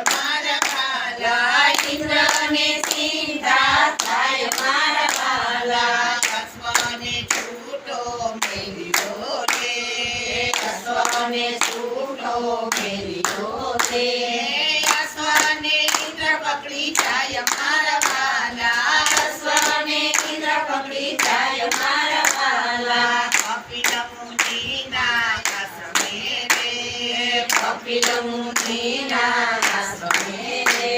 થાય મારા વાલા ઇન્દ્રને ચિંતા થાય મારા વાલા અશ્વને છૂટો મેલ્યો રે અશ્વને છૂટો મેલ્યો રે અશ્વને ઇન્દ્ર પકડી જાય મારા વાલા અશ્વને ઇન્દ્ર પકડી જાય મારા વાલા કપિલ મુનિના આશ્રમે રે કપિલ મુનિના આશ્રમે રે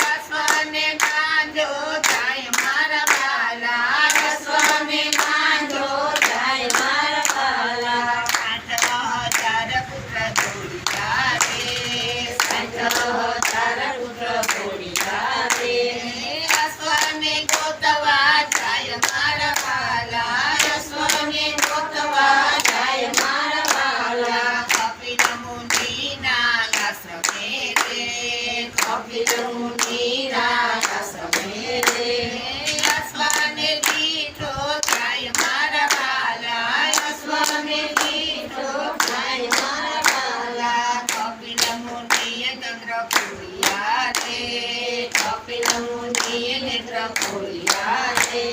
અશ્વને બાંધો જાય મારા વાલા અશ્વને બાંધો જાય મારા વાલા 60,000 પુત્ર દોડ્યા રે 60,000 પુત્ર દોડ્યા રે અશ્વને ગોતવા જાય મારા વાલા અશ્વને ગોતવા જાય મારા વાલા કપિલ મુનિના આશ્રમે રે કપિલ મુનિના આશ્રમે રે અશ્વને દીઠો જાય મારા વાલા અશ્વને દીઠો જાય મારા વાલા કપિલ મુનિએ ચંદ્ર ખોલ્યા રે કપિલ મુનિએ નેત્ર ખોલ્યા રે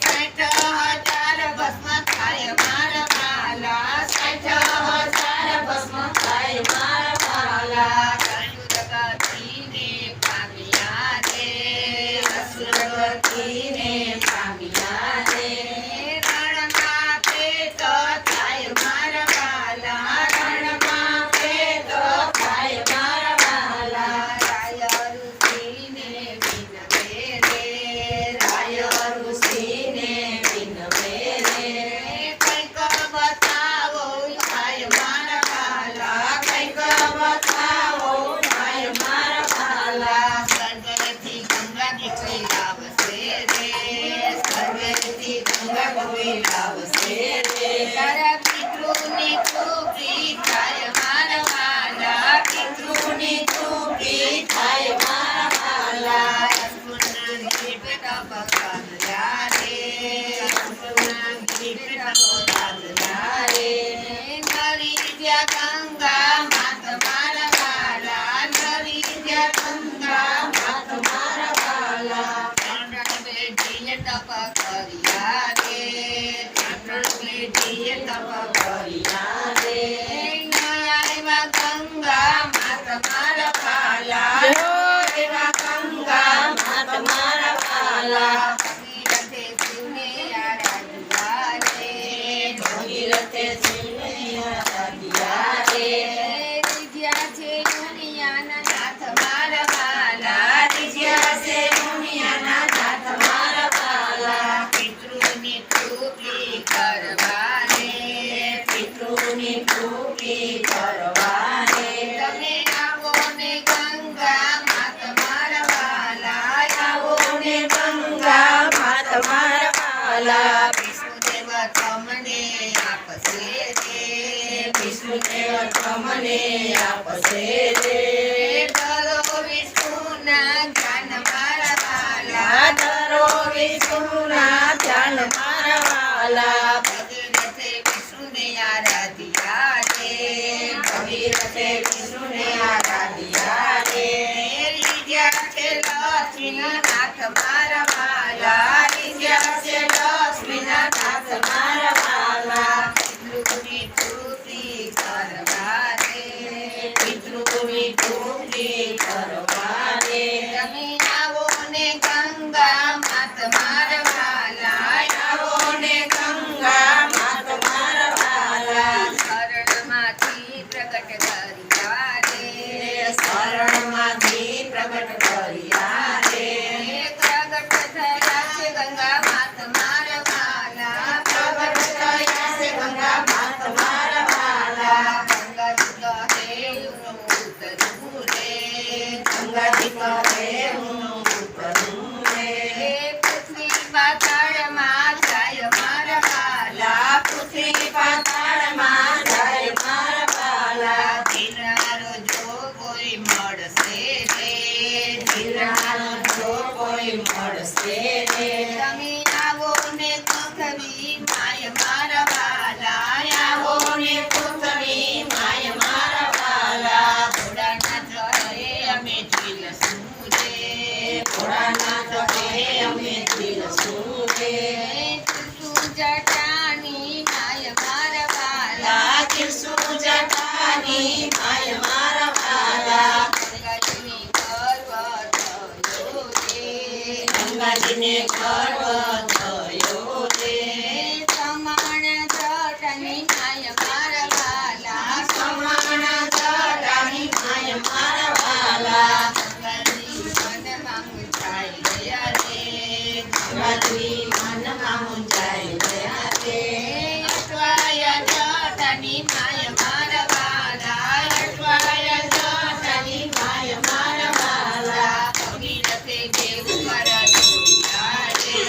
60,000 ભસ્મ થાય મારા વાલા 60,000 ભસ્મ થાય મારા વાલા અસુરગતિને પામ્યા રે અસુરગતિને પામ્યા રે રણમાં પ્રેત થાય મારા વાલા રણમાં પ્રેત થાય મારા વાલા રાય ઋષિને વિનવે રે રાય ઋષિને વિનવે રે કંઈક બતાવો થાય મારા વાલા કંઈક બતાવો થાય મારા વાલા સર્વેથી ગંગા કોઈ લાવશે રે સર્વેથી ગંગા કોઈ લાવશે રે તારા પિતૃની કૃપી થાય મારા વાલા પિતૃની કૃપી થાય મારા વાલા અસુરનાની પેટા પકાવ્યા રે અસુરનાની પેટા પકાવ્યા રે નરી જ્યાં ગંગા માત મારા વાલા નરી જ્યાં ગંગા માત મારા વાલા ત્રણ બેટીએ તપ કર્યા રે ત્રણ બેટીએ તપ કર્યા રે આવ્યા ગંગા માત મારા વાલા આવ્યા ગંગા માત મારા વાલા ભગીરથે શિવને આરાધ્યા રે ભગીરથે શિવને આરાધ્યા રે રીઝ્યા છે દુનિયાના નાથ મારા વાલા રીઝ્યા છે દુનિયાના નાથ મારા વાલા પિતૃની કૃપી કરવા રે પિતૃની કૃપી કરવા રે તમે આવો ને ગંગા માત મારા વાલા આવો ને ગંગા માત મારા વાલા વિષ્ણુદેવ તમને આપશે રે વિષ્ણુદેવ તમને આપશે રે ડરો વિષ્ણુના ધ્યાન મારા વાલા ડરો વિષ્ણુના ધ્યાન મારા વાલા ભગીરથે વિષ્ણુને આરાધ્યા રે ભગીરથે વિષ્ણુને આરાધ્યા રે રીઝ્યા છે લક્ષ્મીના નાથ મારા વાલા રીઝ્યા છે લક્ષ્મીના નાથ મારા વાલા પિતૃની કૃપી કરવા રે પિતૃની કૃપી કરવા રે તમે આવો ને ગંગા માત મારા વાલા આવો ને ગંગા માત મારા વાલા શરણમાંથી પ્રગટ કર્યા રે શરણમાંથી પ્રગટ કર્યા રે પ્રગટ થયા છે ગંગા માત મારા વાલા પ્રગટ થયા છે ગંગા માત મારા વાલા ગંગાજી કહે હું ઉતરું રે ગંગાજી કહે હું ઉતરું રે પૃથ્વી પાતાળમાં જાય મારા વાલા પૃથ્વી પાતાળમાં જાય મારા વાલા ધીરારો જો કોઈ મળશે રે ધીરારો જો કોઈ મળશે રે તમે આવો ને પૃથ્વી માય મારા વાલા આવો ને પૃથ્વી માય મારા વાલા ભોળાનાથ હરે અમે ઝીલશું રે ભોળાનાથ કહે અમે ઝીલશું રે તીર્થું જટાની માય મારા વાલા લાગીશું જટાની માય મારા વાલા ગંગાજીને ગર્વ થયો રે ગંગાજીને ગર્વ થયો રે સમાણ જટાની માય મારા વાલા સમાણ જટાની માય મારા વાલા ગંગાજી મનમાં મુંજાઈ ગયા રે ગંગાજી મનમાં મુંજાઈ ગયા રે અટવાયા જટાની માય મારા વાલા અટવાયા જટાની માય મારા વાલા ભગીરથે દેવ મારા જોડિયા રે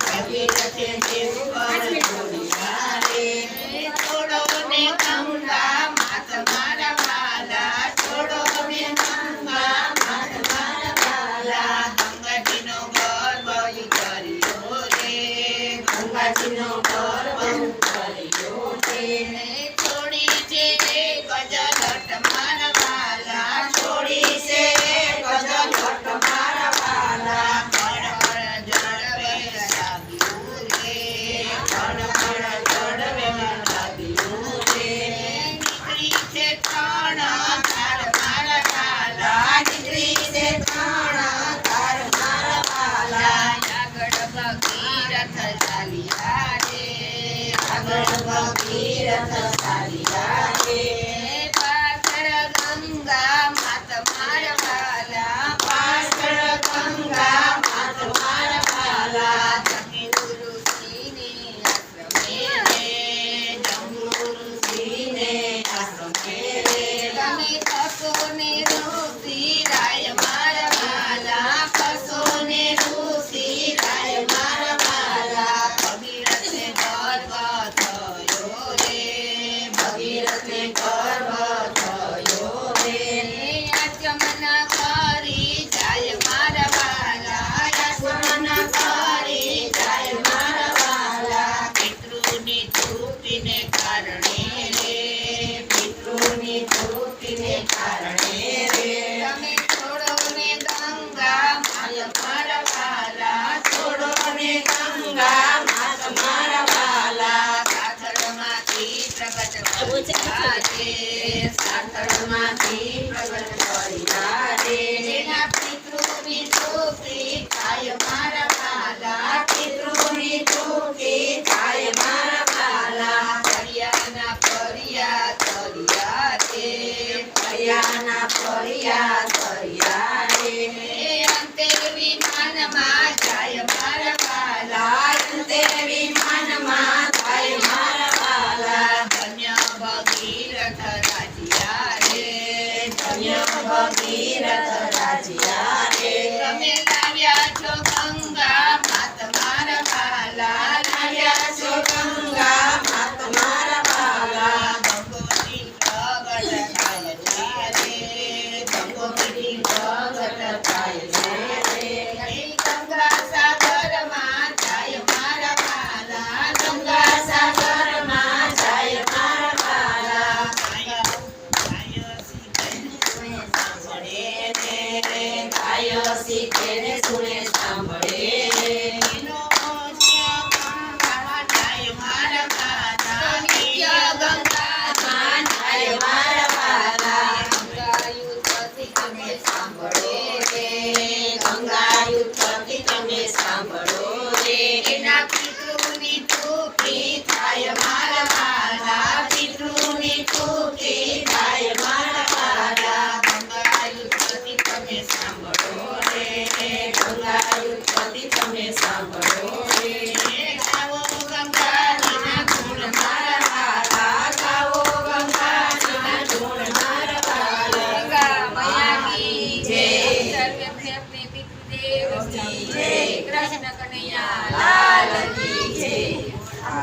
ભગીરથે દેવ પર જોડિયા રે છોડો ને ગંગા માત મારા વાલા છોડો ને ગંગા માત મારા વાલા ગંગાજીનો ગર્વ કર્યો રે ગંગાજીનો ગર્વ કર્યો રે છોડી છે ગજલટ મારા વાલા છોડી છે ગજલટ મારા વાલા કળકળ જળવે લાગ્યું રે કળકળ જળવે લાગ્યું રે નીકળી છે ત્રણ તાર મારા વાલા દીકરી છે ત્રણ તાર મારા વાલા આગળ ભગીરથ ચાલ્યા રે આગળ ભગીરથ ચાલ્યા રે પાછળ ગંગા માત મારા વાલા પાછળ ગંગા માત મારા વાલા જંબુ ઋષિને આશ્રમે રે જંબુ ઋષિને આશ્રમે રે તમે ખસો ને ઋષિ રાય મારા વાલા ખસો ને ઋષિ રાય મારા વાલા ભગીરથને ગર્વ થયો રે ભગીરથને ગર્વ થયો રે આચમના કરી જાય મારા વાલા આસમાન કરી જાય મારા વાલા પિતૃની તૃપ્તિને કારણે રે પિતૃની તૃપ્તિને કારણે રે તમે છોડો ને ગંગા માય મારા વાલા છોડો ને ગંગા માત મારા વાલા સાસરમાંથી પ્રગટ કર્યા રે સાતળમાંથી પ્રગટ કર્યા રે જેના પિતૃની તૃપ્તિ થાય મારા વાલા પિતૃની તૃપ્તિ થાય મારા વાલા ફરિયાના ફરિયા કર્યા રે ફરિયાના ફરિયા કર્યા રે અંતે વિમાનમાં જાય મારા વાલા અંતે વિમાનમાં થાય મારા વાલા ધન્ય ભગીરથ રાજ્યા રે ધન્ય ભગીરથ રાજ્યા રે તમે લાવ્યા છો ગંગા માત મારા વાલા લાવ્યા છો ગંગા માત મારા વાલા ગંગોની પ્રગટ થાય રે ગંગોની પ્રગટ થાય છે રે ગંગા સાગરમાં જાય મારા વાલા ગંગા સાગરમાં જાય મારા વાલા ગાયો શીખે ને સુને સાંભળે માં જાય મારા વાલા સાંભળે રે